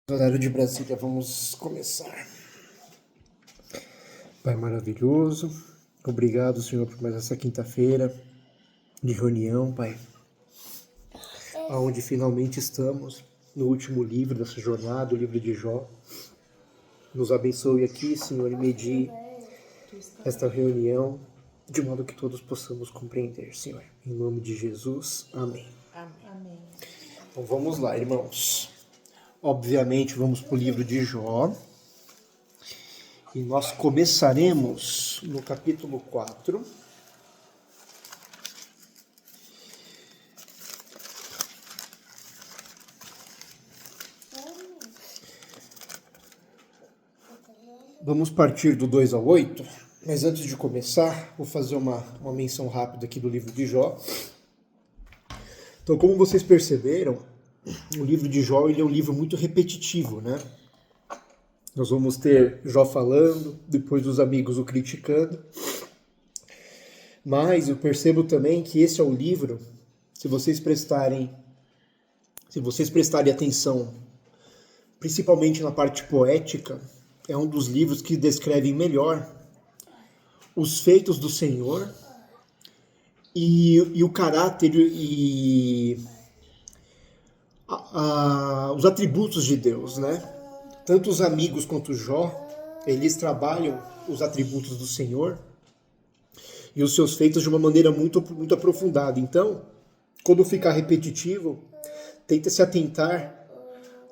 Horário de Brasília, vamos começar. Pai maravilhoso, obrigado, Senhor, por mais essa quinta-feira de reunião, Pai, onde finalmente estamos no último livro dessa jornada, o livro de Jó. Nos abençoe aqui, Senhor, e medie esta reunião, de modo que todos possamos compreender, Senhor. Em nome de Jesus, amém. Amém. Então vamos lá, irmãos. Obviamente, vamos para o livro de Jó. E nós começaremos no capítulo 4. Vamos partir do 2 ao 8, mas antes de começar, vou fazer uma menção rápida aqui do livro de Jó. Então, como vocês perceberam, o livro de Jó ele é um livro muito repetitivo, né? Nós vamos ter Jó falando, depois os amigos o criticando. Mas eu percebo também que esse é o livro, se vocês prestarem atenção, principalmente na parte poética, é um dos livros que descrevem melhor os feitos do Senhor e o caráter e os atributos de Deus, né? Tanto os amigos quanto Jó, eles trabalham os atributos do Senhor e os seus feitos de uma maneira muito, muito aprofundada. Então, quando ficar repetitivo, tenta se atentar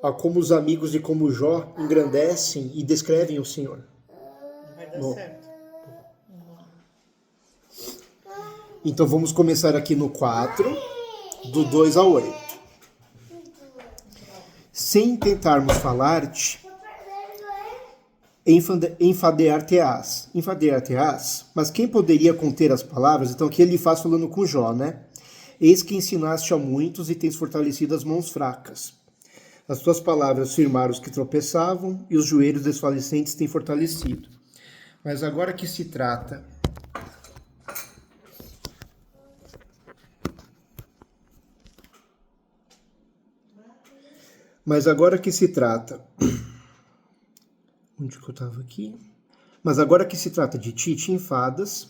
a como os amigos de como Jó engrandecem e descrevem o Senhor. Vai dar certo. Então vamos começar aqui no 4, do 2 ao 8. Sem tentarmos falar-te, enfadear-te-ás. Enfadear-te-ás? Mas quem poderia conter as palavras? Então aqui ele faz falando com Jó, né? Eis que ensinaste a muitos e tens fortalecido as mãos fracas. As tuas palavras firmaram os que tropeçavam e os joelhos desfalecentes têm fortalecido. Mas agora que se trata onde que eu estava aqui? Mas agora que se trata de ti, te enfadas.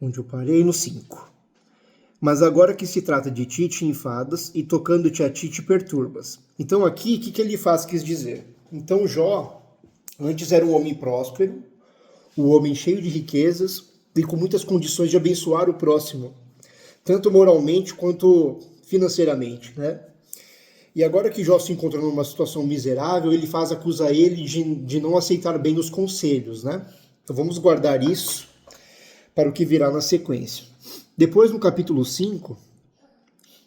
Onde eu parei? No 5. Mas agora que se trata de ti, te enfadas, e tocando-te a ti, te perturbas. Então aqui, o que ele faz, quis dizer? Então Jó, antes era um homem próspero, um homem cheio de riquezas, e com muitas condições de abençoar o próximo, tanto moralmente quanto financeiramente, né? E agora que Jó se encontra numa situação miserável, ele acusa ele de não aceitar bem os conselhos, né? Então vamos guardar isso para o que virá na sequência. Depois, no capítulo 5,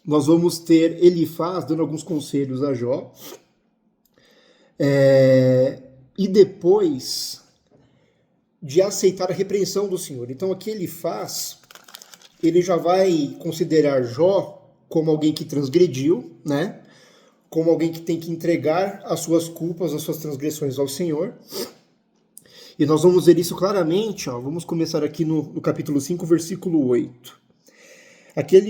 nós vamos ter Elifaz dando alguns conselhos a Jó. E depois de aceitar a repreensão do Senhor. Então aqui ele já vai considerar Jó como alguém que transgrediu, né? Como alguém que tem que entregar as suas culpas, as suas transgressões ao Senhor. E nós vamos ver isso claramente, ó. Vamos começar aqui no capítulo 5, versículo 8. Aqui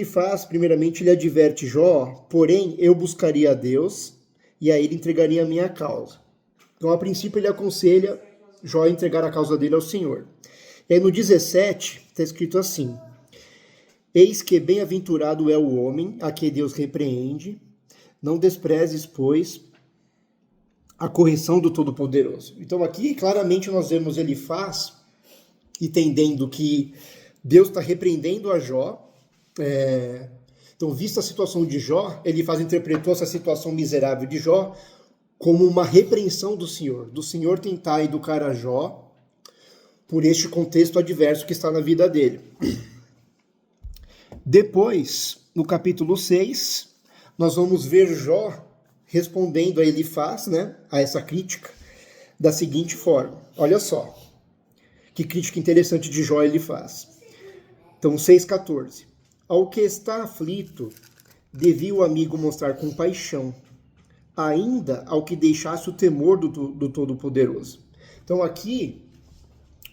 primeiramente, ele adverte Jó, porém eu buscaria a Deus e a ele entregaria a minha causa. Então, a princípio, ele aconselha Jó a entregar a causa dele ao Senhor. E aí no 17, está escrito assim: eis que bem-aventurado é o homem a que Deus repreende, não desprezes, pois, a correção do Todo-Poderoso. Então aqui, claramente, nós vemos Elifaz entendendo que Deus está repreendendo a Jó. Então, vista a situação de Jó, Elifaz interpretou essa situação miserável de Jó como uma repreensão do Senhor tentar educar a Jó por este contexto adverso que está na vida dele. Depois, no capítulo 6, nós vamos ver Jó respondendo a Elifaz, né, a essa crítica, da seguinte forma. Olha só, que crítica interessante de Jó ele faz. Então, 6,14. Ao que está aflito, devia o amigo mostrar compaixão, ainda ao que deixasse o temor do Todo-Poderoso. Então aqui,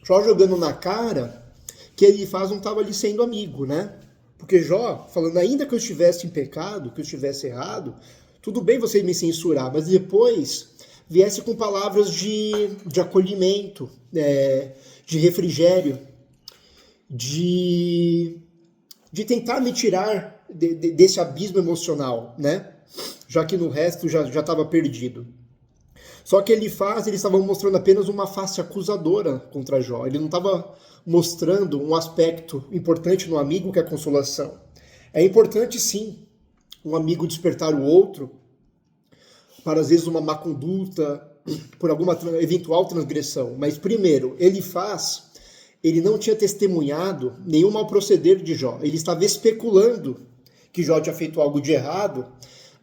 Jó jogando na cara que Elifaz não estava ali sendo amigo, né? Porque Jó, falando, ainda que eu estivesse em pecado, que eu estivesse errado, tudo bem você me censurar, mas depois viesse com palavras de acolhimento, de refrigério, de tentar me tirar desse abismo emocional, né? Já que no resto já estava perdido. Só que ele estava mostrando apenas uma face acusadora contra Jó. Ele não estava mostrando um aspecto importante no amigo, que é a consolação. É importante, sim, um amigo despertar o outro para, às vezes, uma má conduta, por alguma eventual transgressão. Mas, primeiro, ele não tinha testemunhado nenhum mau proceder de Jó. Ele estava especulando que Jó tinha feito algo de errado,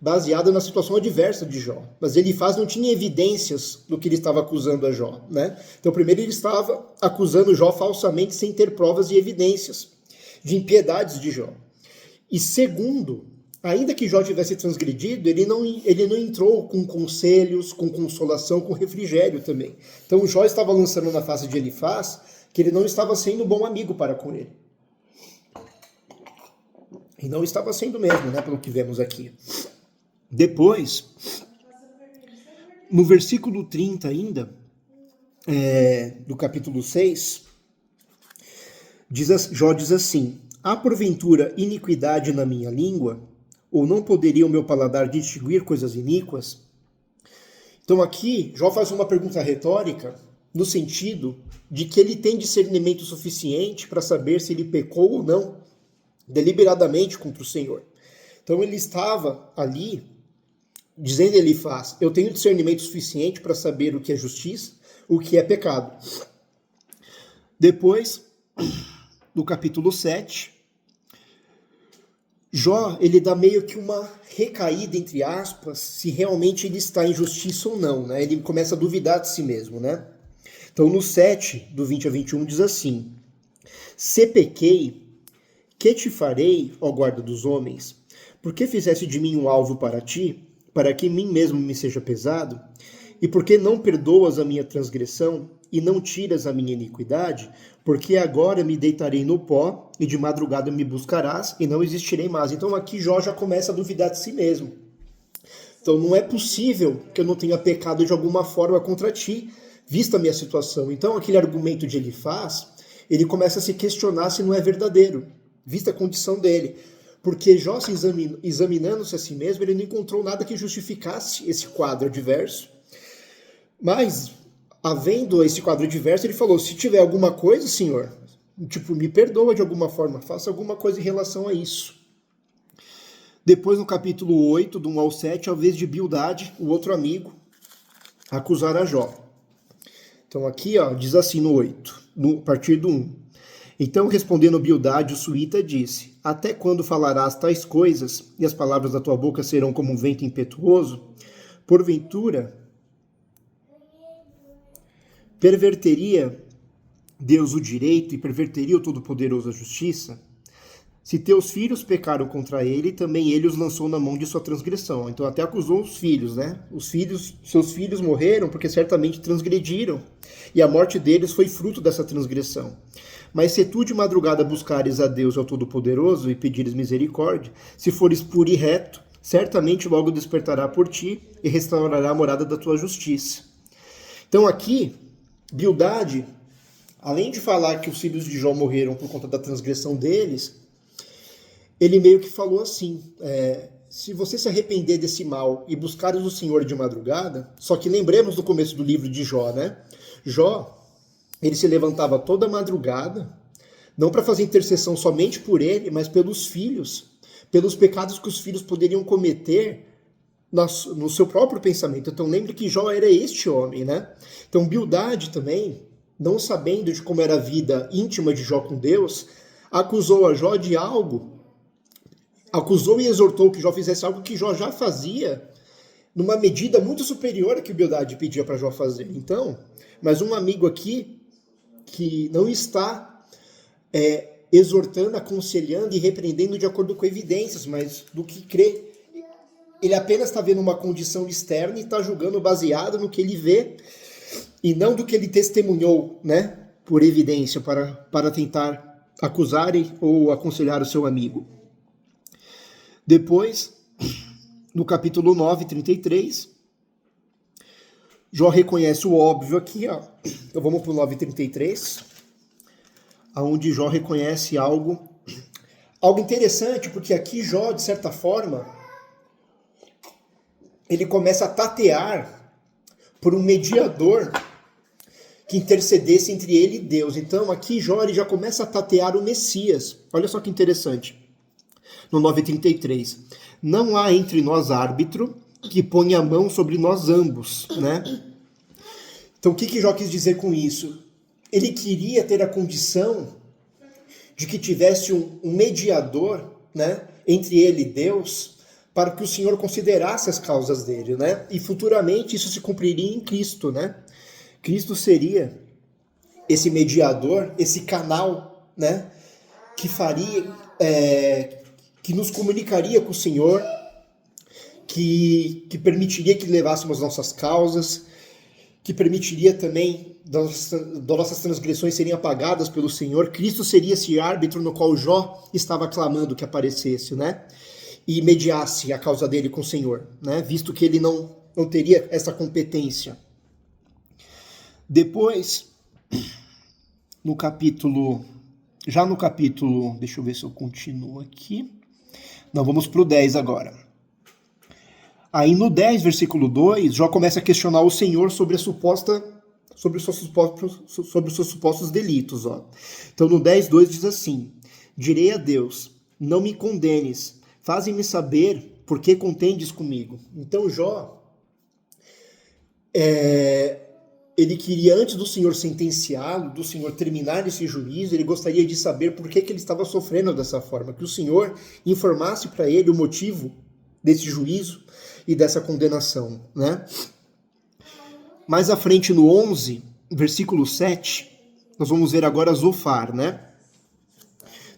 baseado na situação adversa de Jó. Mas Elifaz não tinha evidências do que ele estava acusando a Jó, né? Então, primeiro, ele estava acusando Jó falsamente, sem ter provas e evidências de impiedades de Jó. E segundo, ainda que Jó tivesse transgredido, ele não entrou com conselhos, com consolação, com refrigério também. Então, Jó estava lançando na face de Elifaz que ele não estava sendo um bom amigo para com ele. E não estava sendo mesmo, né, pelo que vemos aqui. Depois, no versículo 30 ainda, do capítulo 6, Jó diz assim: há porventura iniquidade na minha língua? Ou não poderia o meu paladar distinguir coisas iníquas? Então aqui, Jó faz uma pergunta retórica, no sentido de que ele tem discernimento suficiente para saber se ele pecou ou não, deliberadamente contra o Senhor. Então ele estava ali, dizendo Elifaz, eu tenho discernimento suficiente para saber o que é justiça, o que é pecado. Depois, no capítulo 7, Jó, ele dá meio que uma recaída, entre aspas, se realmente ele está em justiça ou não, né? Ele começa a duvidar de si mesmo, né? Então, no 7, do 20 a 21, diz assim: se pequei, que te farei, ó guarda dos homens? Por que fizeste de mim um alvo para ti, para que em mim mesmo me seja pesado? E por que não perdoas a minha transgressão e não tiras a minha iniquidade? Porque agora me deitarei no pó e de madrugada me buscarás e não existirei mais. Então aqui Jó já começa a duvidar de si mesmo. Então não é possível que eu não tenha pecado de alguma forma contra ti, vista a minha situação. Então aquele argumento de Elifaz, ele começa a se questionar se não é verdadeiro, vista a condição dele. Porque Jó, se examinando-se a si mesmo, ele não encontrou nada que justificasse esse quadro adverso. Mas, havendo esse quadro adverso, ele falou, se tiver alguma coisa, Senhor, me perdoa de alguma forma, faça alguma coisa em relação a isso. Depois, no capítulo 8, do 1 ao 7, é a vez de Bildade, o outro amigo, acusar a Jó. Então aqui, diz assim no 8, a partir do 1. Então, respondendo Bildade, o suíta, disse, até quando falarás tais coisas, e as palavras da tua boca serão como um vento impetuoso? Porventura, perverteria Deus o direito e perverteria o Todo-Poderoso a justiça? Se teus filhos pecaram contra ele, também ele os lançou na mão de sua transgressão. Então até acusou os filhos, né? Seus filhos morreram porque certamente transgrediram, e a morte deles foi fruto dessa transgressão. Mas se tu de madrugada buscares a Deus, ao Todo-Poderoso, e pedires misericórdia, se fores puro e reto, certamente logo despertará por ti e restaurará a morada da tua justiça. Então aqui, Bildade, além de falar que os filhos de Jó morreram por conta da transgressão deles, ele meio que falou assim, se você se arrepender desse mal e buscares o Senhor de madrugada, só que lembremos do começo do livro de Jó, né? Jó, ele se levantava toda madrugada, não para fazer intercessão somente por ele, mas pelos filhos, pelos pecados que os filhos poderiam cometer no seu próprio pensamento. Então lembre que Jó era este homem, né? Então Bildade também, não sabendo de como era a vida íntima de Jó com Deus, acusou a Jó de algo, acusou e exortou que Jó fizesse algo que Jó já fazia, numa medida muito superior a que Bildade pedia para Jó fazer. Então, mas um amigo aqui que não está exortando, aconselhando e repreendendo de acordo com evidências, mas do que crê. Ele apenas está vendo uma condição externa e está julgando baseado no que ele vê e não do que ele testemunhou, né, por evidência, para tentar acusarem ou aconselhar o seu amigo. Depois, no capítulo 9, 33, Jó reconhece o óbvio aqui, ó. Então vamos para o 9:33, onde Jó reconhece algo interessante, porque aqui Jó, de certa forma, ele começa a tatear por um mediador que intercedesse entre ele e Deus. Então aqui Jó ele já começa a tatear o Messias. Olha só que interessante. No 9:33, não há entre nós árbitro que ponha a mão sobre nós ambos, né? Então o que Jó quis dizer com isso? Ele queria ter a condição de que tivesse um mediador, né, entre ele e Deus, para que o Senhor considerasse as causas dele, né? E futuramente isso se cumpriria em Cristo, né? Cristo seria esse mediador, esse canal, né, que faria, que nos comunicaria com o Senhor, que permitiria que levássemos nossas causas, que permitiria também das nossas transgressões serem apagadas pelo Senhor. Cristo seria esse árbitro no qual Jó estava clamando que aparecesse, né? E mediasse a causa dele com o Senhor, né? Visto que ele não teria essa competência. Depois, no capítulo, deixa eu ver se eu continuo aqui. Não, vamos para o 10 agora. Aí no 10, versículo 2, Jó começa a questionar o Senhor sobre os seus supostos delitos. Ó. Então no 10:2 diz assim: direi a Deus, não me condenes, faze-me saber por que contendes comigo. Então Jó, ele queria, antes do Senhor sentenciá-lo, do Senhor terminar esse juízo, ele gostaria de saber por que ele estava sofrendo dessa forma, que o Senhor informasse para ele o motivo desse juízo e dessa condenação, né? Mais à frente no 11, versículo 7, nós vamos ver agora Zofar, né?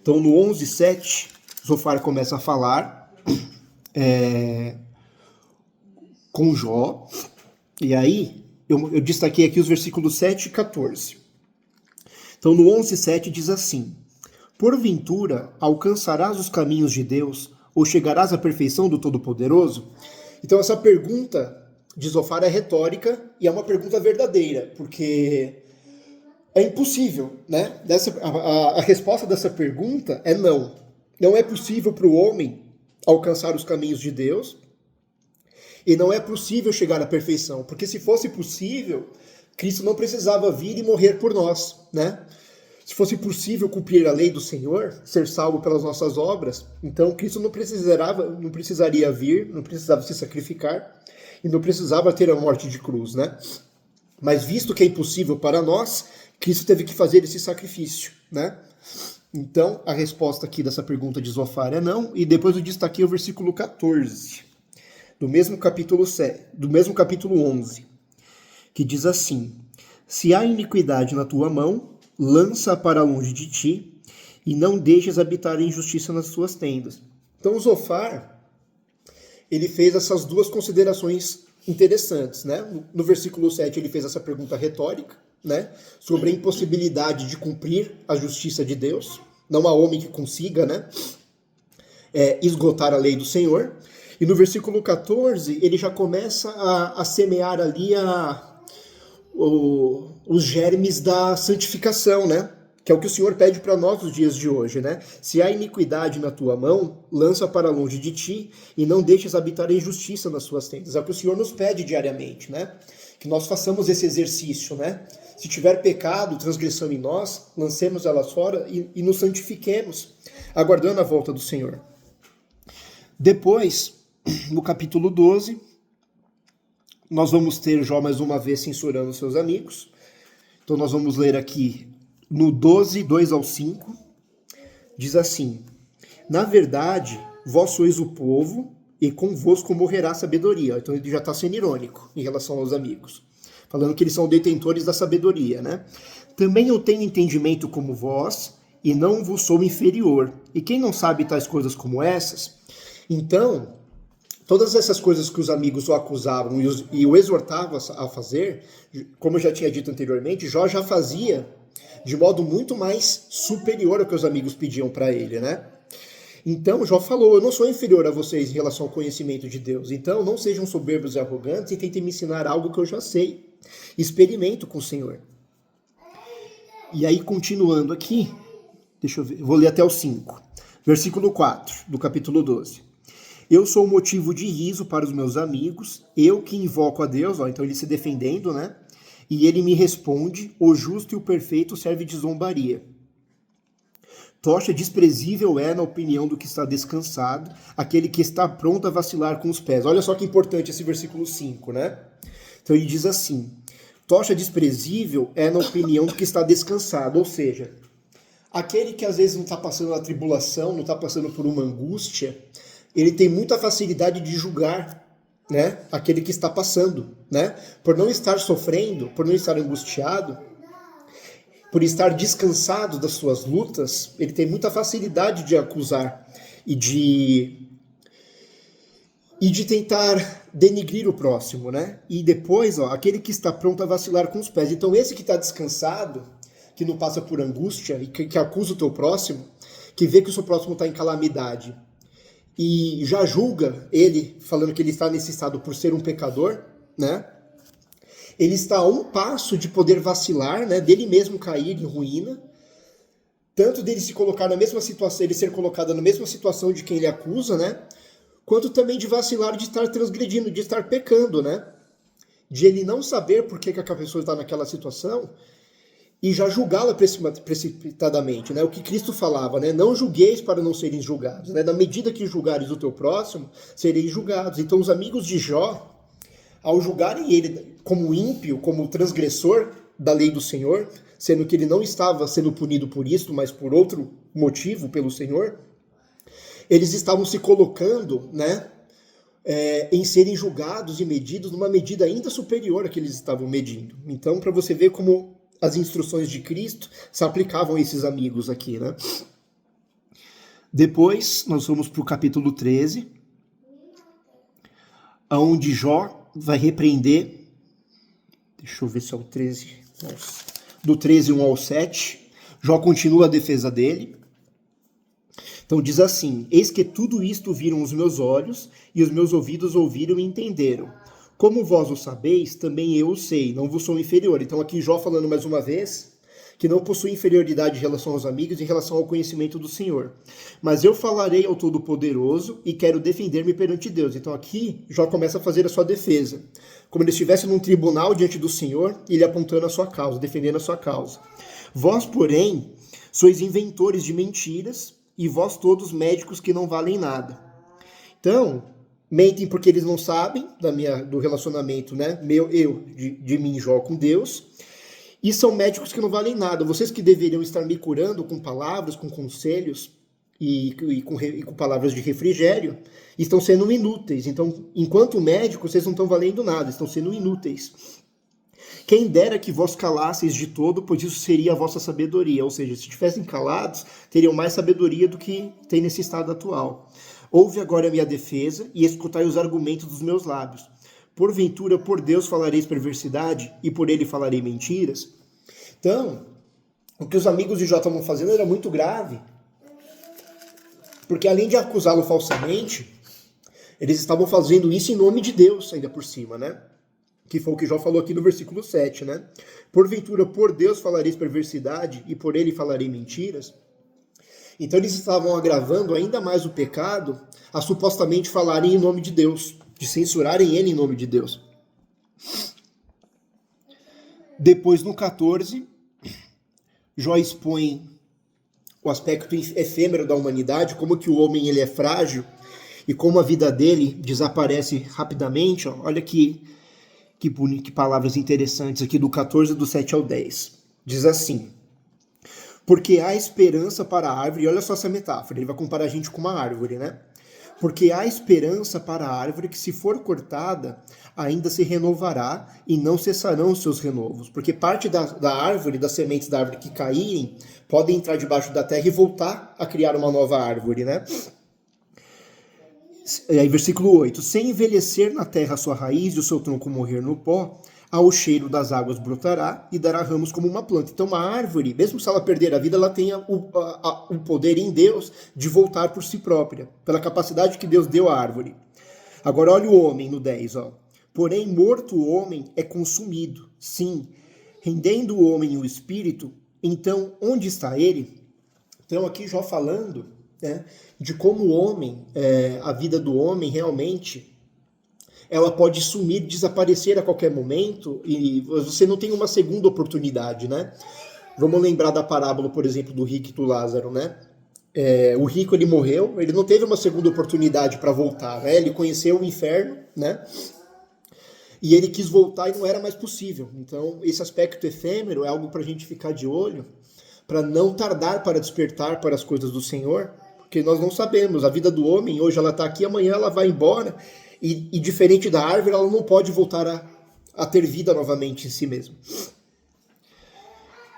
Então no 11:7, Zofar começa a falar com Jó, e aí eu destaquei aqui os versículos 7 e 14. Então no 11:7 diz assim: porventura alcançarás os caminhos de Deus, ou chegarás à perfeição do Todo-Poderoso? Então essa pergunta de Zofar é retórica e é uma pergunta verdadeira, porque é impossível, né? A resposta dessa pergunta é não. Não é possível para o homem alcançar os caminhos de Deus e não é possível chegar à perfeição, porque se fosse possível, Cristo não precisava vir e morrer por nós, né? Se fosse possível cumprir a lei do Senhor, ser salvo pelas nossas obras, então Cristo não precisaria vir, não precisava se sacrificar e não precisava ter a morte de cruz, né? Mas visto que é impossível para nós, Cristo teve que fazer esse sacrifício, né? Então, a resposta aqui dessa pergunta de Zofar é não, e depois eu destaquei o versículo 14, do mesmo capítulo 11, que diz assim: se há iniquidade na tua mão, lança para longe de ti, e não deixes habitar a injustiça nas tuas tendas. Então, Zofar, ele fez essas duas considerações interessantes, né? No versículo 7, ele fez essa pergunta retórica, né? Sobre a impossibilidade de cumprir a justiça de Deus. Não há homem que consiga, né? Esgotar a lei do Senhor. E no versículo 14, ele já começa a semear ali os germes da santificação, né? Que é o que o Senhor pede para nós nos dias de hoje, né? Se há iniquidade na tua mão, lança para longe de ti e não deixes habitar a injustiça nas suas tendas. É o que o Senhor nos pede diariamente, né? Que nós façamos esse exercício, né? Se tiver pecado, transgressão em nós, lancemos elas fora e nos santifiquemos, aguardando a volta do Senhor. Depois, no capítulo 12, nós vamos ter Jó mais uma vez censurando seus amigos. Então nós vamos ler aqui no 12, 2-5, diz assim: na verdade, vós sois o povo, e convosco morrerá a sabedoria. Então ele já está sendo irônico em relação aos amigos, falando que eles são detentores da sabedoria, né? Também eu tenho entendimento como vós, e não vos sou inferior. E quem não sabe tais coisas como essas? Então, todas essas coisas que os amigos o acusavam e o exortavam a fazer, como eu já tinha dito anteriormente, Jó já fazia de modo muito mais superior ao que os amigos pediam para ele, né? Então, Jó falou, eu não sou inferior a vocês em relação ao conhecimento de Deus, então não sejam soberbos e arrogantes e tentem me ensinar algo que eu já sei. Experimento com o Senhor. E aí, continuando aqui, deixa eu ver, vou ler até o 5. Versículo 4, do capítulo 12. Eu sou motivo de riso para os meus amigos, eu que invoco a Deus, ó, então ele se defendendo, né? E ele me responde, o justo e o perfeito serve de zombaria. Tocha desprezível é, na opinião do que está descansado, aquele que está pronto a vacilar com os pés. Olha só que importante esse versículo 5, né? Então ele diz assim, tocha desprezível é na opinião do que está descansado, ou seja, aquele que às vezes não está passando uma tribulação, não está passando por uma angústia, ele tem muita facilidade de julgar, né, aquele que está passando, né? Por não estar sofrendo, por não estar angustiado, por estar descansado das suas lutas, ele tem muita facilidade de acusar e de tentar denigrir o próximo, né? E depois, ó, aquele que está pronto a vacilar com os pés. Então esse que está descansado, que não passa por angústia e que acusa o teu próximo, que vê que o seu próximo está em calamidade e já julga ele, falando que ele está nesse estado por ser um pecador, né? Ele está a um passo de poder vacilar, né? Dele mesmo cair em ruína, tanto dele se colocar na mesma situação, ele ser colocado na mesma situação de quem ele acusa, né? Quanto também de vacilar, de estar transgredindo, de estar pecando, né? De ele não saber por que aquela pessoa está naquela situação e já julgá-la precipitadamente, né? O que Cristo falava, né? Não julgueis para não serem julgados, né? Na medida que julgares o teu próximo, sereis julgados. Então os amigos de Jó, ao julgarem ele como ímpio, como transgressor da lei do Senhor, sendo que ele não estava sendo punido por isso, mas por outro motivo, pelo Senhor, eles estavam se colocando, né, em serem julgados e medidos numa medida ainda superior à que eles estavam medindo. Então, para você ver como as instruções de Cristo se aplicavam a esses amigos aqui, né? Depois, nós vamos para o capítulo 13, onde Jó vai repreender, deixa eu ver se é o 13, do 13, 1 ao 7, Jó continua a defesa dele. Então diz assim, eis que tudo isto viram os meus olhos, e os meus ouvidos ouviram e entenderam. Como vós o sabeis, também eu o sei, não vos sou inferior. Então aqui Jó falando mais uma vez, que não possui inferioridade em relação aos amigos, em relação ao conhecimento do Senhor. Mas eu falarei ao Todo-Poderoso e quero defender-me perante Deus. Então aqui Jó começa a fazer a sua defesa. Como ele estivesse num tribunal diante do Senhor, e ele apontando a sua causa, defendendo a sua causa. Vós, porém, sois inventores de mentiras, e vós todos médicos que não valem nada. Então, mentem porque eles não sabem do relacionamento, né? De mim, Jó, com Deus. E são médicos que não valem nada. Vocês que deveriam estar me curando com palavras, com conselhos e com palavras de refrigério, estão sendo inúteis. Então, enquanto médicos, vocês não estão valendo nada, estão sendo inúteis. Quem dera que vós calasseis de todo, pois isso seria a vossa sabedoria. Ou seja, se estivessem calados, teriam mais sabedoria do que tem nesse estado atual. Ouve agora a minha defesa e escutai os argumentos dos meus lábios. Porventura, por Deus falareis perversidade e por ele falarei mentiras? Então, o que os amigos de Jó estavam fazendo era muito grave. Porque além de acusá-lo falsamente, eles estavam fazendo isso em nome de Deus, ainda por cima, né? Que foi o que Jó falou aqui no versículo 7, né? Porventura, por Deus falareis perversidade e por ele falarei mentiras? Então eles estavam agravando ainda mais o pecado a supostamente falarem em nome de Deus, de censurarem ele em nome de Deus. Depois, no 14, Jó expõe o aspecto efêmero da humanidade, como que o homem ele é frágil e como a vida dele desaparece rapidamente. Ó. Olha que palavras interessantes aqui do 14, do 7 ao 10. Diz assim, porque há esperança para a árvore, e olha só essa metáfora, ele vai comparar a gente com uma árvore, né? Porque há esperança para a árvore que, se for cortada, ainda se renovará e não cessarão os seus renovos. Porque parte da árvore, das sementes da árvore que caírem, podem entrar debaixo da terra e voltar a criar uma nova árvore, né? Aí, versículo 8. Sem envelhecer na terra a sua raiz e o seu tronco morrer no pó, Ao cheiro das águas brotará e dará ramos como uma planta. Então, uma árvore, mesmo se ela perder a vida, ela tem o poder em Deus de voltar por si própria, pela capacidade que Deus deu à árvore. Agora, olha o homem no 10, ó. Porém, morto o homem é consumido. Sim, rendendo o homem o espírito, então, onde está ele? Então, aqui Jó falando, né, de como o homem, a vida do homem realmente, ela pode sumir, desaparecer a qualquer momento, e você não tem uma segunda oportunidade, né? Vamos lembrar da parábola, por exemplo, do rico e do Lázaro, né? O rico, ele morreu, ele não teve uma segunda oportunidade para voltar, né? Ele conheceu o inferno, né? E ele quis voltar e não era mais possível. Então, esse aspecto efêmero é algo para a gente ficar de olho, para não tardar para despertar para as coisas do Senhor, porque nós não sabemos. A vida do homem, hoje ela está aqui, amanhã ela vai embora, e diferente da árvore, ela não pode voltar a ter vida novamente em si mesma.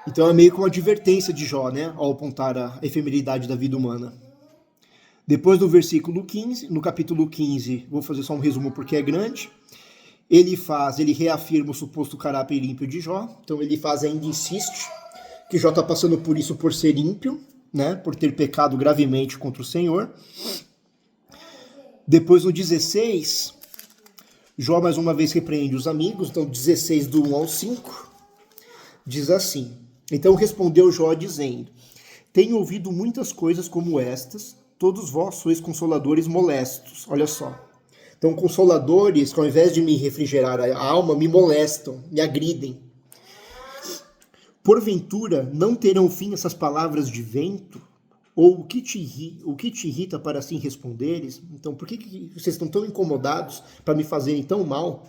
Então é meio que uma advertência de Jó, né, ao apontar a efemeridade da vida humana. Depois do versículo 15, no capítulo 15, vou fazer só um resumo porque é grande, ele reafirma o suposto caráter ímpio de Jó, então ele ainda insiste que Jó está passando por isso por ser ímpio, né, por ter pecado gravemente contra o Senhor. Depois no 16, Jó mais uma vez repreende os amigos, então 16 do 1 ao 5, diz assim: Então respondeu Jó dizendo, tenho ouvido muitas coisas como estas, todos vós sois consoladores molestos. Olha só. Então consoladores que ao invés de me refrigerar a alma, me molestam, me agridem. Porventura não terão fim essas palavras de vento? Ou o que te irrita para assim responderes? Então, por que vocês estão tão incomodados para me fazerem tão mal?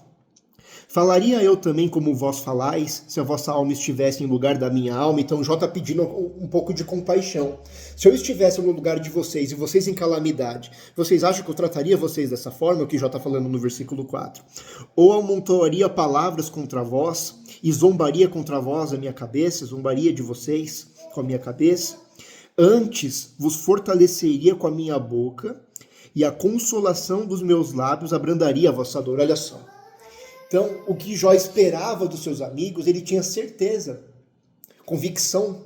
Falaria eu também como vós falais, se a vossa alma estivesse em lugar da minha alma? Então, Jó está pedindo um pouco de compaixão. Se eu estivesse no lugar de vocês e vocês em calamidade, vocês acham que eu trataria vocês dessa forma? O que Jó está falando no versículo 4. Ou amontoaria palavras contra vós e zombaria contra vós a minha cabeça, zombaria de vocês com a minha cabeça? Antes vos fortaleceria com a minha boca, e a consolação dos meus lábios abrandaria a vossa dor. Olha só. Então, o que Jó esperava dos seus amigos, ele tinha certeza, convicção,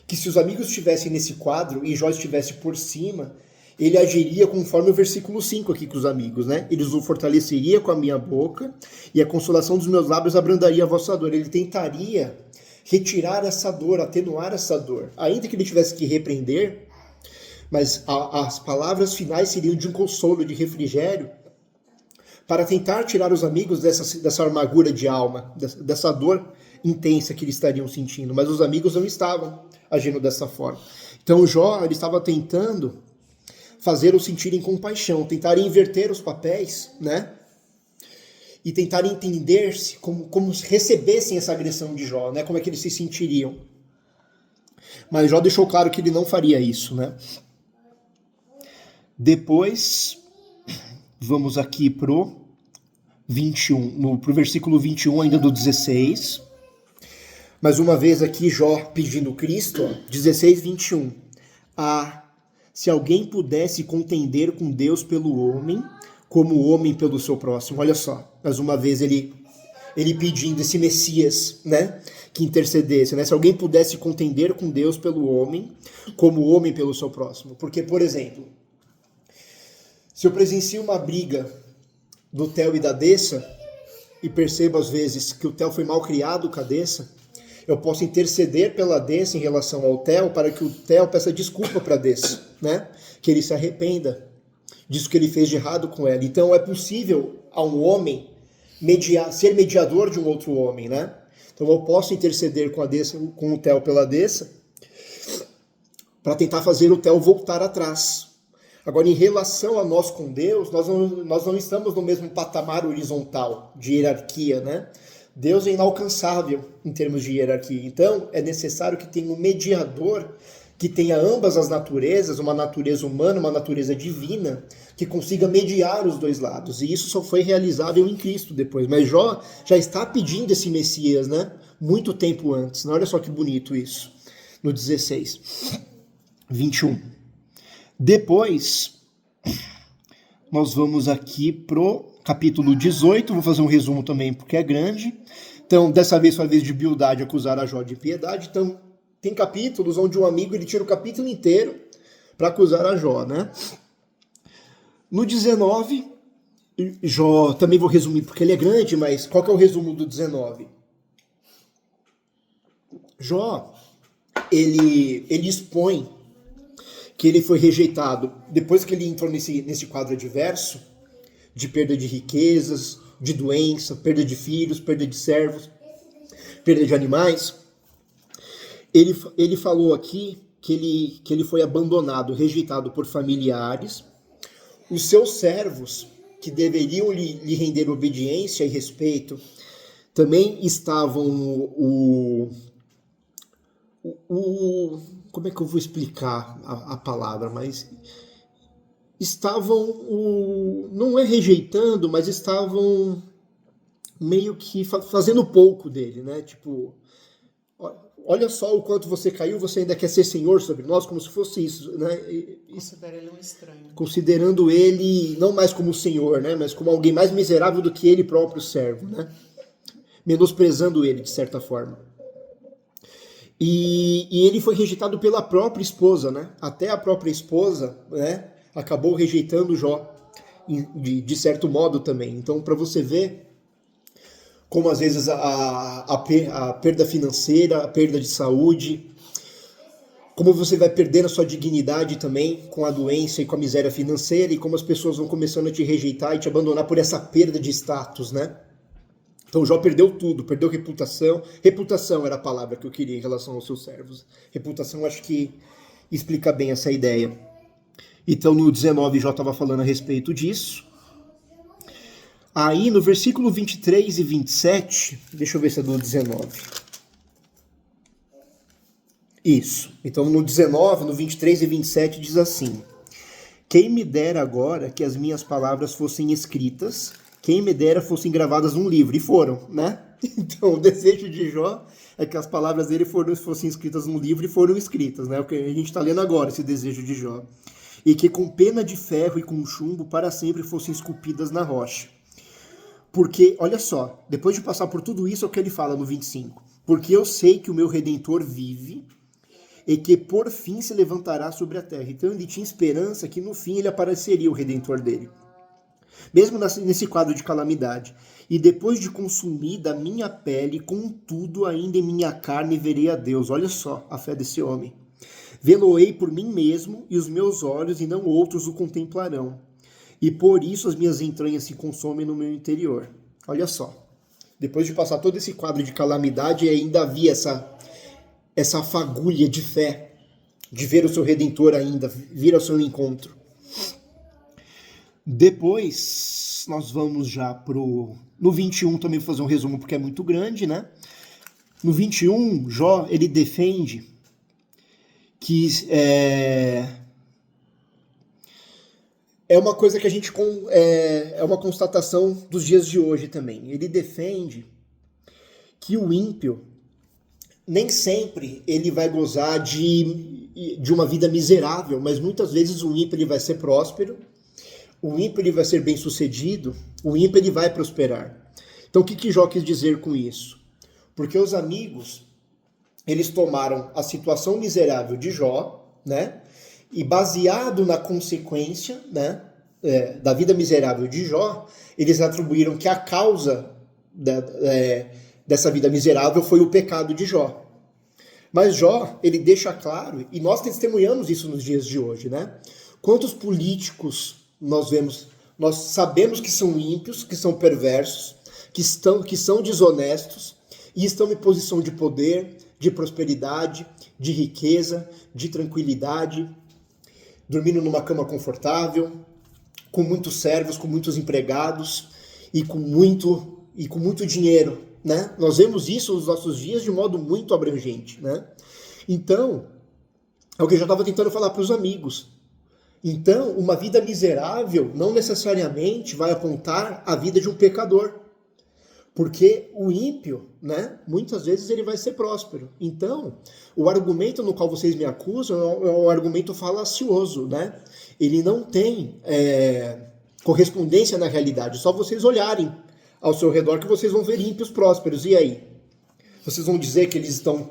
que se os amigos estivessem nesse quadro e Jó estivesse por cima, ele agiria conforme o versículo 5 aqui com os amigos, né? Eles o fortaleceria com a minha boca, e a consolação dos meus lábios abrandaria a vossa dor. Ele tentaria retirar essa dor, atenuar essa dor. Ainda que ele tivesse que repreender, mas as palavras finais seriam de um consolo, de refrigério, para tentar tirar os amigos dessa amargura de alma, dessa dor intensa que eles estariam sentindo. Mas os amigos não estavam agindo dessa forma. Então Jó, ele estava tentando fazê-los sentirem compaixão, tentar inverter os papéis, né? E tentar entender-se, como recebessem essa agressão de Jó, né? Como é que eles se sentiriam. Mas Jó deixou claro que ele não faria isso, né? Depois, vamos aqui pro 21, pro versículo 21 ainda do 16. Mais uma vez aqui Jó pedindo Cristo, ó, 16, 21. Se alguém pudesse contender com Deus pelo homem, como o homem pelo seu próximo. Olha só, mais uma vez ele pedindo esse Messias, né, que intercedesse, né? Se alguém pudesse contender com Deus pelo homem, como o homem pelo seu próximo. Porque, por exemplo, se eu presencio uma briga do Theo e da Dessa, e percebo às vezes que o Theo foi mal criado com a Dessa, eu posso interceder pela Dessa em relação ao Theo, para que o Theo peça desculpa para a Dessa, né? Que ele se arrependa disso que ele fez de errado com ela. Então é possível a um homem ser mediador de um outro homem, né? Então eu posso interceder com o Theo pela Dessa, para tentar fazer o Theo voltar atrás. Agora, em relação a nós com Deus, nós não estamos no mesmo patamar horizontal de hierarquia, né? Deus é inalcançável em termos de hierarquia. Então, é necessário que tenha um mediador que tenha ambas as naturezas, uma natureza humana, uma natureza divina, que consiga mediar os dois lados. E isso só foi realizável em Cristo depois. Mas Jó já está pedindo esse Messias, né? Muito tempo antes. Olha só que bonito isso. No 16, 21. Depois, nós vamos aqui pro capítulo 18, vou fazer um resumo também porque é grande. Então, dessa vez foi a vez de Bildade acusar a Jó de impiedade. Então, tem capítulos onde um amigo ele tira o capítulo inteiro para acusar a Jó, né? No 19, Jó, também vou resumir porque ele é grande, mas qual que é o resumo do 19? Jó, ele expõe que ele foi rejeitado depois que ele entrou nesse quadro adverso, de perda de riquezas, de doença, perda de filhos, perda de servos, perda de animais. Ele falou aqui que ele foi abandonado, rejeitado por familiares. Os seus servos, que deveriam lhe render obediência e respeito, também estavam como é que eu vou explicar a palavra, mas estavam, não é rejeitando, mas estavam meio que fazendo pouco dele, né? Tipo, olha só o quanto você caiu, você ainda quer ser senhor sobre nós, como se fosse isso, né? Considera ele um estranho. Considerando ele não mais como senhor, né? Mas como alguém mais miserável do que ele próprio servo, né? Menosprezando ele, de certa forma. E ele foi rejeitado pela própria esposa, né? Até a própria esposa, né, acabou rejeitando Jó, de certo modo também. Então, para você ver como às vezes a perda financeira, a perda de saúde, como você vai perdendo a sua dignidade também com a doença e com a miséria financeira, e como as pessoas vão começando a te rejeitar e te abandonar por essa perda de status, né? Então Jó perdeu tudo, perdeu reputação. Reputação era a palavra que eu queria em relação aos seus servos. Reputação acho que explica bem essa ideia. Então no 19 Jó estava falando a respeito disso. Aí no versículo 23 e 27, deixa eu ver se é do 19. Isso. Então no 19, no 23 e 27 diz assim: quem me dera agora que as minhas palavras fossem escritas, quem me dera fossem gravadas num livro. E foram, né? Então, o desejo de Jó é que as palavras dele fossem escritas num livro e foram escritas, né? O que a gente está lendo agora, esse desejo de Jó. E que com pena de ferro e com chumbo para sempre fossem esculpidas na rocha. Porque, olha só, depois de passar por tudo isso, é o que ele fala no 25. Porque eu sei que o meu Redentor vive e que por fim se levantará sobre a terra. Então ele tinha esperança que no fim ele apareceria, o Redentor dele. Mesmo nesse quadro de calamidade. E depois de consumida a minha pele, contudo ainda em minha carne verei a Deus. Olha só a fé desse homem. Vê-lo-ei por mim mesmo, e os meus olhos e não outros o contemplarão. E por isso as minhas entranhas se consomem no meu interior. Olha só. Depois de passar todo esse quadro de calamidade, ainda havia essa fagulha de fé, de ver o seu Redentor ainda, vir ao seu encontro. Depois, nós vamos já no 21 também vou fazer um resumo porque é muito grande, né? No 21, Jó, ele defende que é uma coisa que a gente é uma constatação dos dias de hoje também. Ele defende que o ímpio nem sempre ele vai gozar de uma vida miserável, mas muitas vezes o ímpio ele vai ser próspero. O ímpio ele vai ser bem-sucedido, o ímpio ele vai prosperar. Então o que Jó quis dizer com isso? Porque os amigos, eles tomaram a situação miserável de Jó, né? E baseado na consequência, né, da vida miserável de Jó, eles atribuíram que a causa dessa vida miserável foi o pecado de Jó. Mas Jó, ele deixa claro, e nós testemunhamos isso nos dias de hoje, né? Quantos políticos nós sabemos que são ímpios, que são perversos, que são desonestos e estão em posição de poder, de prosperidade, de riqueza, de tranquilidade, dormindo numa cama confortável, com muitos servos, com muitos empregados e com muito dinheiro, né? Nós vemos isso nos nossos dias de modo muito abrangente, né? Então, é o que eu já estava tentando falar para os amigos. Então, uma vida miserável não necessariamente vai apontar a vida de um pecador. Porque o ímpio, né, muitas vezes ele vai ser próspero. Então, o argumento no qual vocês me acusam é um argumento falacioso, né? Ele não tem correspondência na realidade. Só vocês olharem ao seu redor que vocês vão ver ímpios prósperos. E aí? Vocês vão dizer que eles estão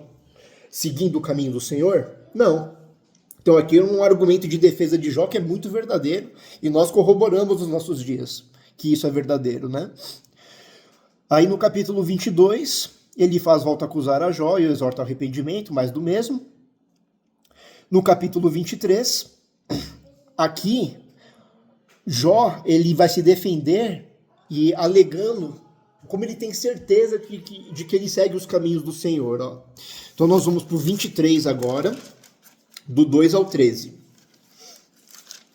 seguindo o caminho do Senhor? Não. Então aqui é um argumento de defesa de Jó que é muito verdadeiro, e nós corroboramos nos nossos dias que isso é verdadeiro, né? Aí no capítulo 22, ele faz volta a acusar a Jó e exorta ao arrependimento, mais do mesmo. No capítulo 23, aqui, Jó, ele vai se defender e alegando como ele tem certeza de que ele segue os caminhos do Senhor. Ó. Então nós vamos para o 23 agora, do 2 ao 13.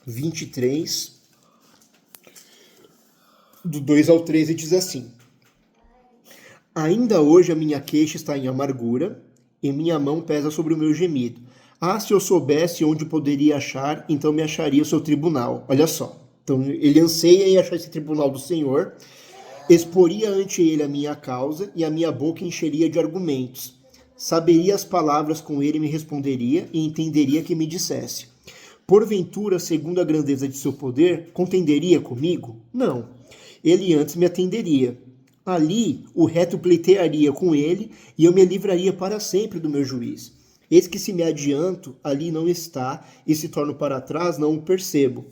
23, do 2 ao 13 diz assim: Ainda hoje a minha queixa está em amargura, e minha mão pesa sobre o meu gemido. Ah, se eu soubesse onde poderia achar, então me acharia o seu tribunal. Olha só. Então ele anseia em achar esse tribunal do Senhor, exporia ante ele a minha causa, e a minha boca encheria de argumentos. Saberia as palavras com ele, me responderia, e entenderia que me dissesse. Porventura, segundo a grandeza de seu poder, contenderia comigo? Não. Ele antes me atenderia. Ali o reto pleitearia com ele, e eu me livraria para sempre do meu juiz. Eis que se me adianto, ali não está, e se torno para trás, não o percebo.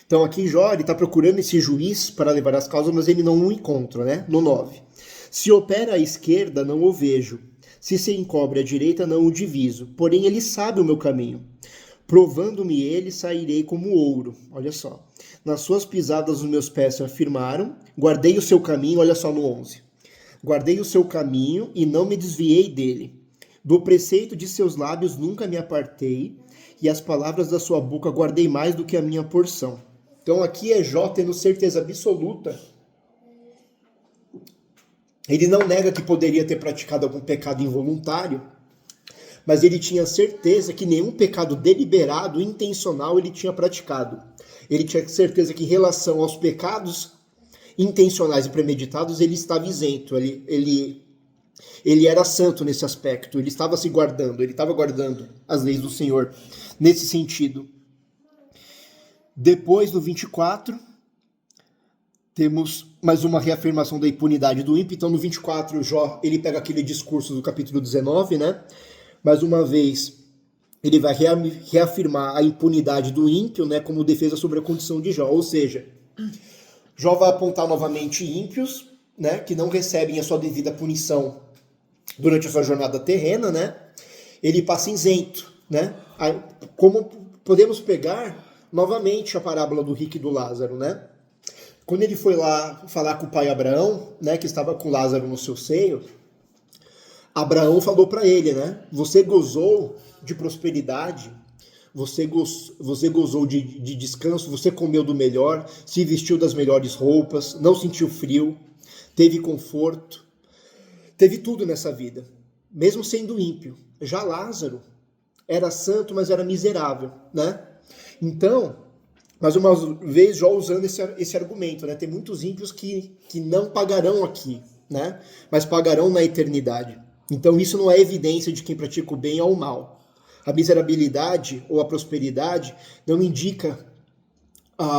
Então aqui Jó está procurando esse juiz para levar as causas, mas ele não o encontra, né? No 9. Se opera à esquerda, não o vejo. Se se encobre à direita, não o diviso. Porém ele sabe o meu caminho. Provando-me ele, sairei como ouro. Olha só. Nas suas pisadas os meus pés se afirmaram. Guardei o seu caminho, olha só no 11. Guardei o seu caminho e não me desviei dele. Do preceito de seus lábios nunca me apartei, e as palavras da sua boca guardei mais do que a minha porção. Então aqui é Jó tendo certeza absoluta. Ele não nega que poderia ter praticado algum pecado involuntário, mas ele tinha certeza que nenhum pecado deliberado, intencional, ele tinha praticado. Ele tinha certeza que em relação aos pecados intencionais e premeditados, ele estava isento. Ele era santo nesse aspecto. Ele estava se guardando. Ele estava guardando as leis do Senhor nesse sentido. Depois, no 24, temos mais uma reafirmação da impunidade do ímpio. Então, no 24, Jó, ele pega aquele discurso do capítulo 19, né? Mais uma vez, ele vai reafirmar a impunidade do ímpio, né, como defesa sobre a condição de Jó. Ou seja, Jó vai apontar novamente ímpios, né, que não recebem a sua devida punição durante a sua jornada terrena, né? Ele passa isento, né? Como podemos pegar novamente a parábola do rico e do Lázaro, né? Quando ele foi lá falar com o pai Abraão, né, que estava com Lázaro no seu seio, Abraão falou para ele, né? Você gozou de prosperidade, você gozou de descanso, você comeu do melhor, se vestiu das melhores roupas, não sentiu frio, teve conforto, teve tudo nessa vida, mesmo sendo ímpio. Já Lázaro era santo, mas era miserável, né? Então, mais uma vez, Jó usando esse argumento, né? Tem muitos ímpios que não pagarão aqui, né? Mas pagarão na eternidade. Então isso não é evidência de quem pratica o bem ou o mal. A miserabilidade ou a prosperidade não indica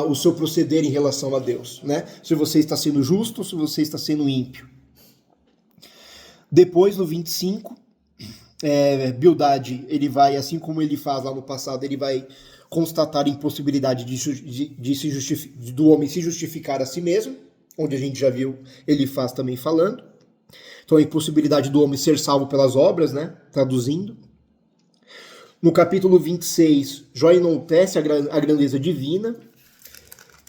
o seu proceder em relação a Deus, né? Se você está sendo justo ou se você está sendo ímpio. Depois, no 25, Bildade, ele vai, assim como ele faz lá no passado, ele vai constatar a impossibilidade do homem se justificar a si mesmo, onde a gente já viu ele faz também falando. Então a impossibilidade do homem ser salvo pelas obras, né? Traduzindo. No capítulo 26, Jó enaltece a grandeza divina.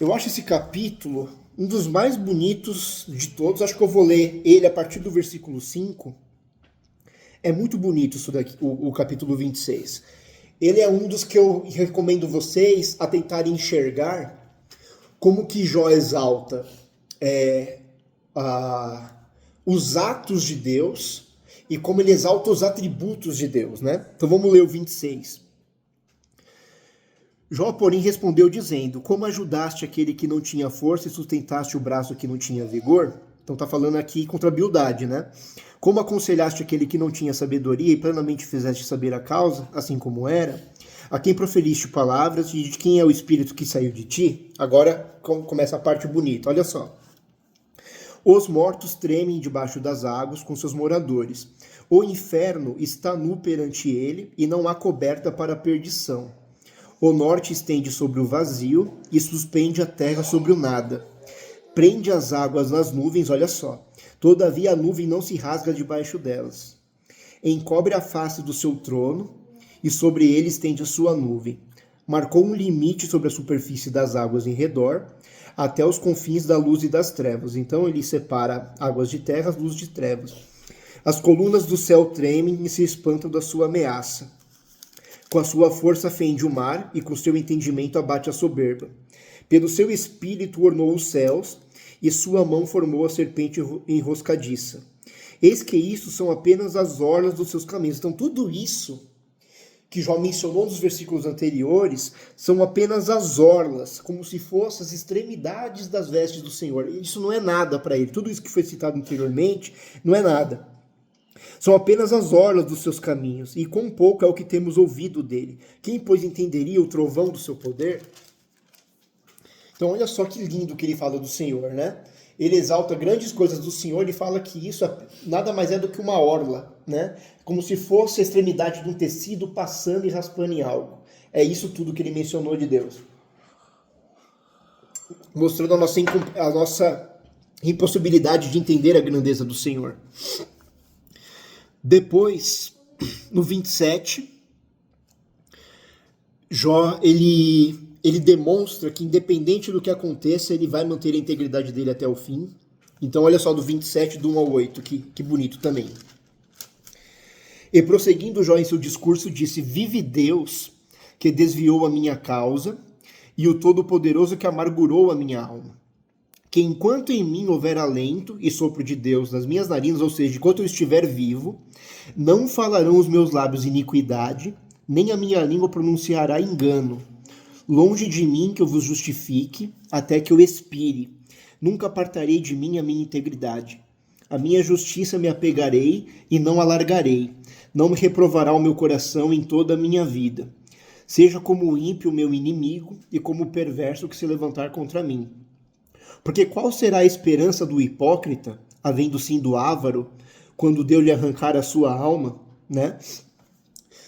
Eu acho esse capítulo um dos mais bonitos de todos. Acho que eu vou ler ele a partir do versículo 5. É muito bonito isso daqui, o capítulo 26. Ele é um dos que eu recomendo vocês a tentarem enxergar como que Jó exalta os atos de Deus e como ele exalta os atributos de Deus, né? Então vamos ler o 26. Jó, porém, respondeu dizendo: como ajudaste aquele que não tinha força e sustentaste o braço que não tinha vigor? Então está falando aqui contra a Bildade, né? Como aconselhaste aquele que não tinha sabedoria e plenamente fizeste saber a causa, assim como era? A quem proferiste palavras e de quem é o Espírito que saiu de ti? Agora começa a parte bonita, olha só. Os mortos tremem debaixo das águas com seus moradores. O inferno está nu perante ele e não há coberta para a perdição. O norte estende sobre o vazio e suspende a terra sobre o nada. Prende as águas nas nuvens, olha só. Todavia a nuvem não se rasga debaixo delas. Encobre a face do seu trono e sobre ele estende a sua nuvem. Marcou um limite sobre a superfície das águas em redor, até os confins da luz e das trevas. Então ele separa águas de terra, luz de trevas. As colunas do céu tremem e se espantam da sua ameaça. Com a sua força fende o mar e com seu entendimento abate a soberba. Pelo seu espírito ornou os céus e sua mão formou a serpente enroscadiça. Eis que isso são apenas as orlas dos seus caminhos. Então tudo isso que Jó mencionou nos versículos anteriores, são apenas as orlas, como se fossem as extremidades das vestes do Senhor. Isso não é nada para ele. Tudo isso que foi citado anteriormente não é nada. São apenas as orlas dos seus caminhos, e quão pouco é o que temos ouvido dele. Quem, pois, entenderia o trovão do seu poder? Então, olha só que lindo que ele fala do Senhor, né? Ele exalta grandes coisas do Senhor e fala que isso nada mais é do que uma orla, né? Como se fosse a extremidade de um tecido passando e raspando em algo. É isso tudo que ele mencionou de Deus. Mostrando a nossa impossibilidade de entender a grandeza do Senhor. Depois, no 27, Jó, ele demonstra que independente do que aconteça, ele vai manter a integridade dele até o fim. Então olha só do 27, do 1 ao 8, que bonito também. E prosseguindo Jó em seu discurso, disse: vive Deus, que desviou a minha causa, e o Todo-Poderoso que amargurou a minha alma. Que enquanto em mim houver alento e sopro de Deus nas minhas narinas, ou seja, enquanto eu estiver vivo, não falarão os meus lábios iniquidade, nem a minha língua pronunciará engano. Longe de mim que eu vos justifique, até que eu expire. Nunca apartarei de mim a minha integridade. A minha justiça me apegarei e não alargarei. Não me reprovará o meu coração em toda a minha vida. Seja como o ímpio meu inimigo e como o perverso que se levantar contra mim. Porque qual será a esperança do hipócrita, havendo sim do avaro, quando Deus lhe arrancar a sua alma, né?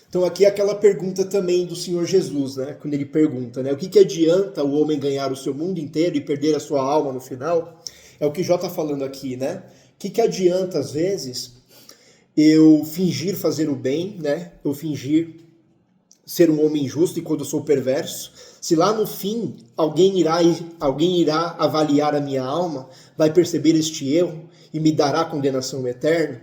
Então aqui é aquela pergunta também do Senhor Jesus, né? Quando ele pergunta, né? O que adianta o homem ganhar o seu mundo inteiro e perder a sua alma no final? É o que Jó está falando aqui, né? O que adianta, às vezes, eu fingir fazer o bem, né? Eu fingir ser um homem justo e quando eu sou perverso, se lá no fim alguém irá avaliar a minha alma, vai perceber este erro e me dará condenação eterna.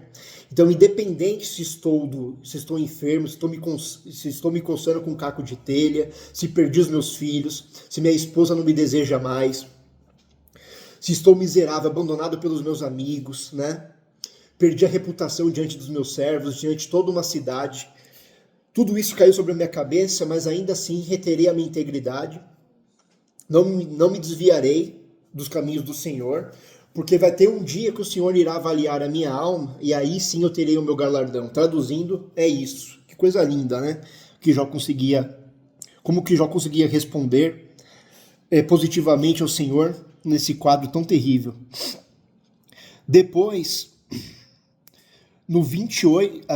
Então, independente se estou enfermo, se estou me coçando com um caco de telha, se perdi os meus filhos, se minha esposa não me deseja mais, se estou miserável, abandonado pelos meus amigos, né? Perdi a reputação diante dos meus servos, diante de toda uma cidade. Tudo isso caiu sobre a minha cabeça, mas ainda assim reterei a minha integridade. Não me desviarei dos caminhos do Senhor, porque vai ter um dia que o Senhor irá avaliar a minha alma, e aí sim eu terei o meu galardão. Traduzindo, é isso. Que coisa linda, né? Como que Jó conseguia responder positivamente ao Senhor nesse quadro tão terrível. Depois, no 28...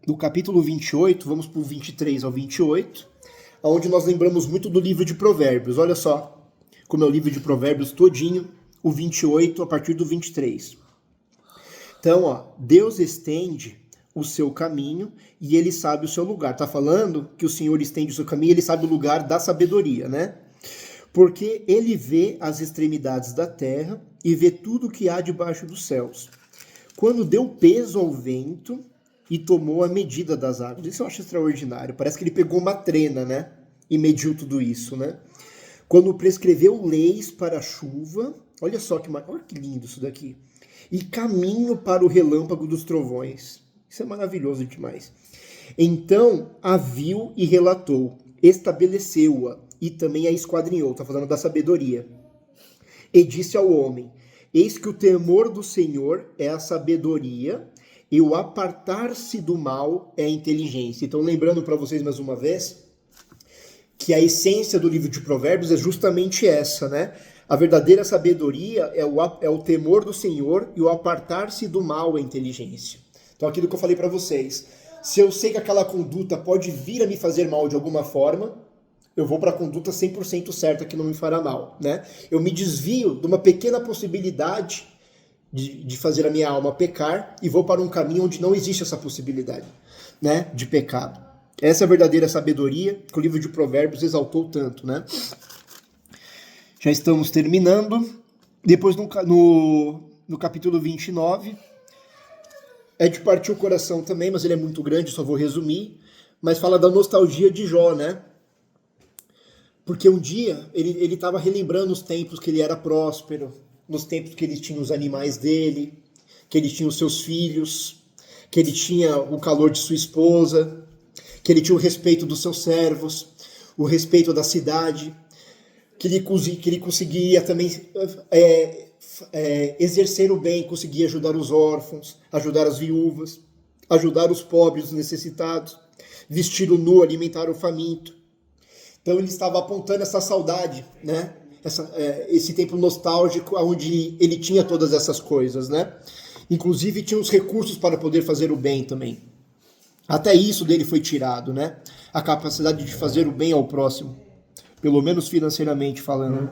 No capítulo 28, vamos para o 23 ao 28, onde nós lembramos muito do livro de Provérbios. Olha só como é o livro de Provérbios todinho, o 28 a partir do 23. Então, ó, Deus estende o seu caminho e ele sabe o seu lugar. Está falando que o Senhor estende o seu caminho e ele sabe o lugar da sabedoria, né? Porque ele vê as extremidades da terra e vê tudo que há debaixo dos céus. Quando deu peso ao vento e tomou a medida das águas. Isso eu acho extraordinário. Parece que ele pegou uma trena, né? E mediu tudo isso, né? Quando prescreveu leis para a chuva. Olha só olha que lindo isso daqui. E caminho para o relâmpago dos trovões. Isso é maravilhoso demais. Então a viu e relatou. Estabeleceu-a e também a esquadrinhou. Está falando da sabedoria. E disse ao homem: eis que o temor do Senhor é a sabedoria, e o apartar-se do mal é a inteligência. Então, lembrando para vocês mais uma vez que a essência do livro de Provérbios é justamente essa, né? A verdadeira sabedoria é o temor do Senhor e o apartar-se do mal é a inteligência. Então, aquilo que eu falei para vocês, se eu sei que aquela conduta pode vir a me fazer mal de alguma forma, eu vou para a conduta 100% certa que não me fará mal, né? Eu me desvio de uma pequena possibilidade de fazer a minha alma pecar e vou para um caminho onde não existe essa possibilidade, né, de pecado. Essa é a verdadeira sabedoria que o livro de Provérbios exaltou tanto, né? Já estamos terminando. Depois no capítulo 29, é de partir o coração também, mas ele é muito grande, só vou resumir. Mas fala da nostalgia de Jó, né? Porque um dia ele estava relembrando os tempos que ele era próspero, nos tempos que ele tinha os animais dele, que ele tinha os seus filhos, que ele tinha o calor de sua esposa, que ele tinha o respeito dos seus servos, o respeito da cidade, que ele conseguia também exercer o bem, conseguia ajudar os órfãos, ajudar as viúvas, ajudar os pobres, os necessitados, vestir o nu, alimentar o faminto. Então ele estava apontando essa saudade, né? Esse tempo nostálgico onde ele tinha todas essas coisas, né? Inclusive tinha os recursos para poder fazer o bem também. Até isso dele foi tirado, né? A capacidade de fazer o bem ao próximo, pelo menos financeiramente falando.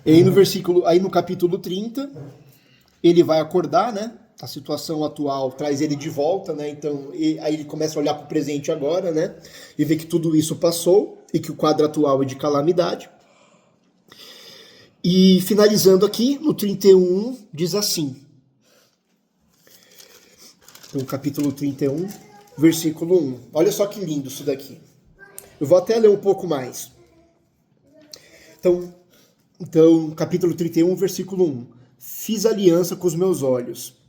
E aí no capítulo 30, ele vai acordar, né? A situação atual traz ele de volta, né? Então, aí ele começa a olhar para o presente agora, né? E ver que tudo isso passou e que o quadro atual é de calamidade. E finalizando aqui, no 31, diz assim. No capítulo 31, versículo 1. Olha só que lindo isso daqui. Eu vou até ler um pouco mais. Então, capítulo 31, versículo 1. Fiz aliança com os meus olhos.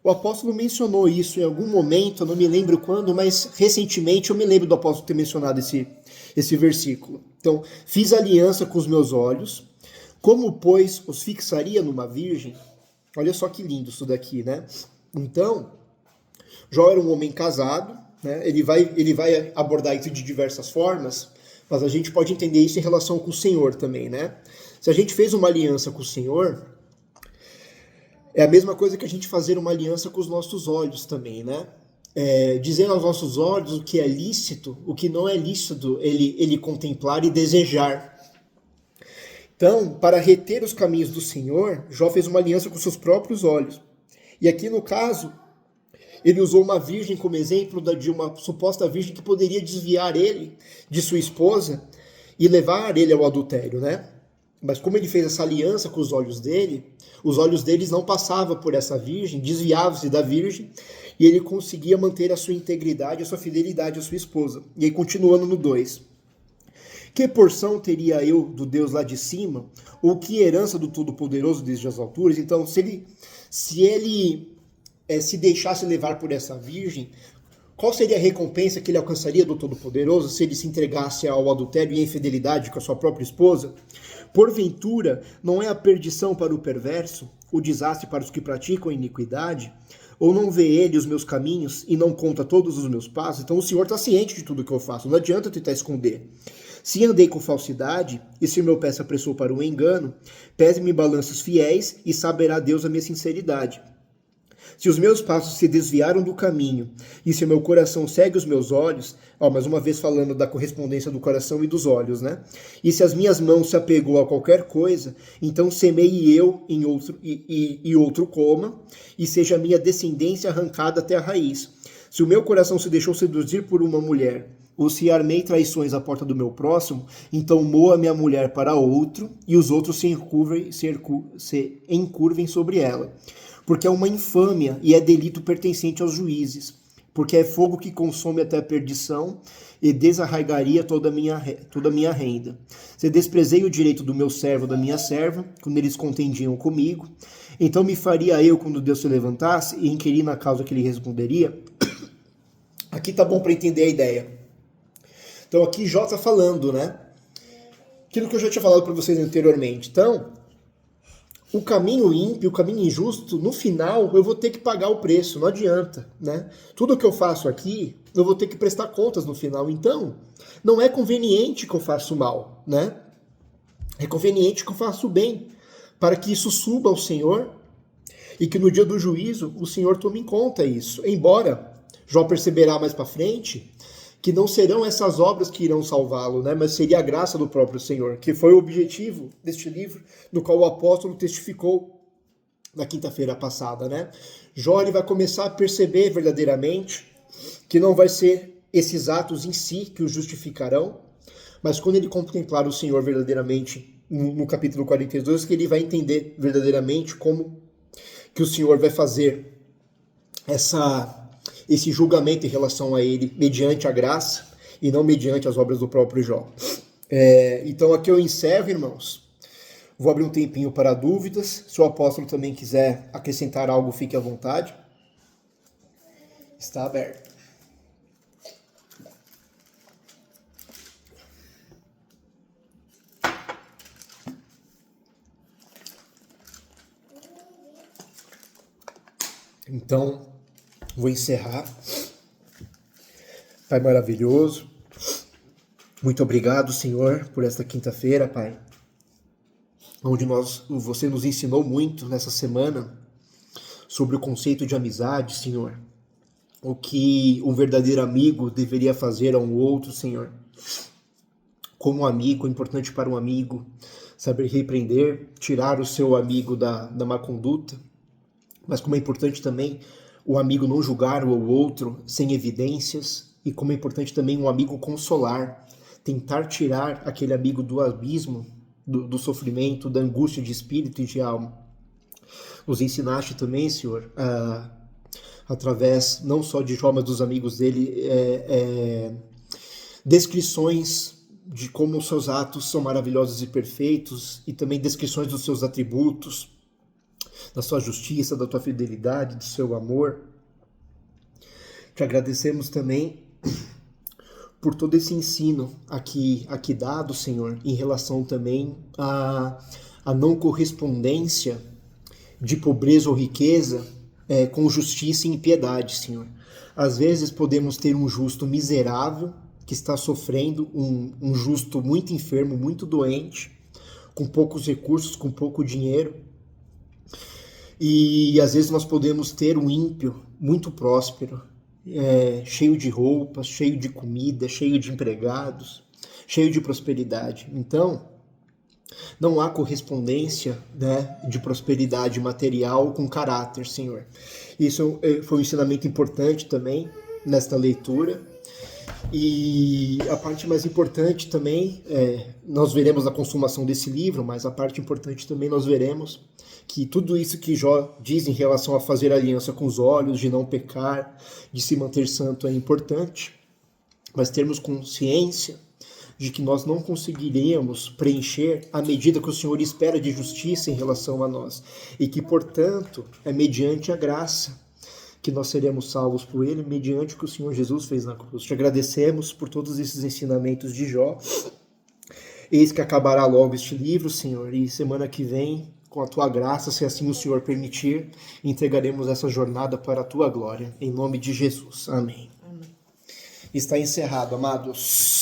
O apóstolo mencionou isso em algum momento, eu não me lembro quando, mas recentemente eu me lembro do apóstolo ter mencionado esse versículo. Então, fiz aliança com os meus olhos, como, pois, os fixaria numa virgem? Olha só que lindo isso daqui, né? Então, Jó era um homem casado, né? Ele vai abordar isso de diversas formas, mas a gente pode entender isso em relação com o Senhor também, né? Se a gente fez uma aliança com o Senhor, é a mesma coisa que a gente fazer uma aliança com os nossos olhos também, né? Dizendo aos nossos olhos o que é lícito, o que não é lícito, ele contemplar e desejar. Então, para reter os caminhos do Senhor, Jó fez uma aliança com seus próprios olhos. E aqui no caso, ele usou uma virgem como exemplo de uma suposta virgem que poderia desviar ele de sua esposa e levar ele ao adultério, né? Mas como ele fez essa aliança com os olhos deles não passavam por essa virgem, desviavam-se da virgem, e ele conseguia manter a sua integridade, a sua fidelidade à sua esposa. E aí, continuando no 2. Que porção teria eu do Deus lá de cima? Ou que herança do Todo-Poderoso desde as alturas? Então, se ele se deixasse levar por essa virgem, qual seria a recompensa que ele alcançaria do Todo-Poderoso se ele se entregasse ao adultério e à infidelidade com a sua própria esposa? Porventura, não é a perdição para o perverso, o desastre para os que praticam a iniquidade? Ou não vê ele os meus caminhos e não conta todos os meus passos? Então o Senhor está ciente de tudo que eu faço, não adianta tentar esconder. Se andei com falsidade, e se o meu pé se apressou para o engano, pese-me balanços fiéis, e saberá Deus a minha sinceridade. Se os meus passos se desviaram do caminho, e se o meu coração segue os meus olhos, mais uma vez falando da correspondência do coração e dos olhos, né? E se as minhas mãos se apegou a qualquer coisa, então semeie eu em outro coma, e seja a minha descendência arrancada até a raiz. Se o meu coração se deixou seduzir por uma mulher, ou se armei traições à porta do meu próximo, então moa minha mulher para outro, e os outros se encurvem sobre ela. Porque é uma infâmia e é delito pertencente aos juízes, porque é fogo que consome até a perdição e desarraigaria toda a minha renda. Se desprezei o direito do meu servo, da minha serva, quando eles contendiam comigo, então me faria eu, quando Deus se levantasse, e inquirir na causa que ele responderia? Aqui tá bom para entender a ideia. Então aqui Jó está falando, né? Aquilo que eu já tinha falado para vocês anteriormente. Então, o caminho ímpio, o caminho injusto, no final eu vou ter que pagar o preço, não adianta, né? Tudo que eu faço aqui, eu vou ter que prestar contas no final. Então, não é conveniente que eu faça o mal, né? É conveniente que eu faça o bem, para que isso suba ao Senhor e que no dia do juízo o Senhor tome em conta isso. Embora Jó perceberá mais para frente que não serão essas obras que irão salvá-lo, né? Mas seria a graça do próprio Senhor, que foi o objetivo deste livro, no qual o apóstolo testificou na quinta-feira passada, né? Jó ele vai começar a perceber verdadeiramente que não vai ser esses atos em si que o justificarão, mas quando ele contemplar o Senhor verdadeiramente no capítulo 42, que ele vai entender verdadeiramente como que o Senhor vai fazer esse julgamento em relação a ele mediante a graça e não mediante as obras do próprio Jó. Então aqui eu encerro, irmãos. Vou abrir um tempinho para dúvidas. Se o apóstolo também quiser acrescentar algo, fique à vontade. Está aberto. Então, vou encerrar. Pai maravilhoso, muito obrigado, Senhor, por esta quinta-feira, Pai, onde você nos ensinou muito nessa semana sobre o conceito de amizade, Senhor. O que um verdadeiro amigo deveria fazer a um outro, Senhor. Como amigo, é importante para um amigo saber repreender, tirar o seu amigo da má conduta, mas como é importante também o amigo não julgar o outro sem evidências, e como é importante também um amigo consolar, tentar tirar aquele amigo do abismo, do sofrimento, da angústia de espírito e de alma. Nos ensinaste também, Senhor, através não só de Jó, mas dos amigos dele, descrições de como os seus atos são maravilhosos e perfeitos, e também descrições dos seus atributos, da sua justiça, da tua fidelidade, do seu amor. Te agradecemos também por todo esse ensino aqui dado, Senhor, em relação também à não correspondência de pobreza ou riqueza com justiça e impiedade, Senhor. Às vezes podemos ter um justo miserável que está sofrendo, um justo muito enfermo, muito doente, com poucos recursos, com pouco dinheiro. E às vezes nós podemos ter um ímpio muito próspero, cheio de roupas, cheio de comida, cheio de empregados, cheio de prosperidade. Então, não há correspondência, né, de prosperidade material com caráter, Senhor. Isso foi um ensinamento importante também nesta leitura. E a parte mais importante também, nós veremos a consumação desse livro, mas a parte importante também nós veremos que tudo isso que Jó diz em relação a fazer aliança com os olhos, de não pecar, de se manter santo é importante, mas termos consciência de que nós não conseguiríamos preencher a medida que o Senhor espera de justiça em relação a nós, e que, portanto, é mediante a graça que nós seremos salvos por Ele, mediante o que o Senhor Jesus fez na cruz. Te agradecemos por todos esses ensinamentos de Jó. Eis que acabará logo este livro, Senhor, e semana que vem, com a Tua graça, se assim o Senhor permitir, entregaremos essa jornada para a Tua glória. Em nome de Jesus. Amém. Está encerrado, amados.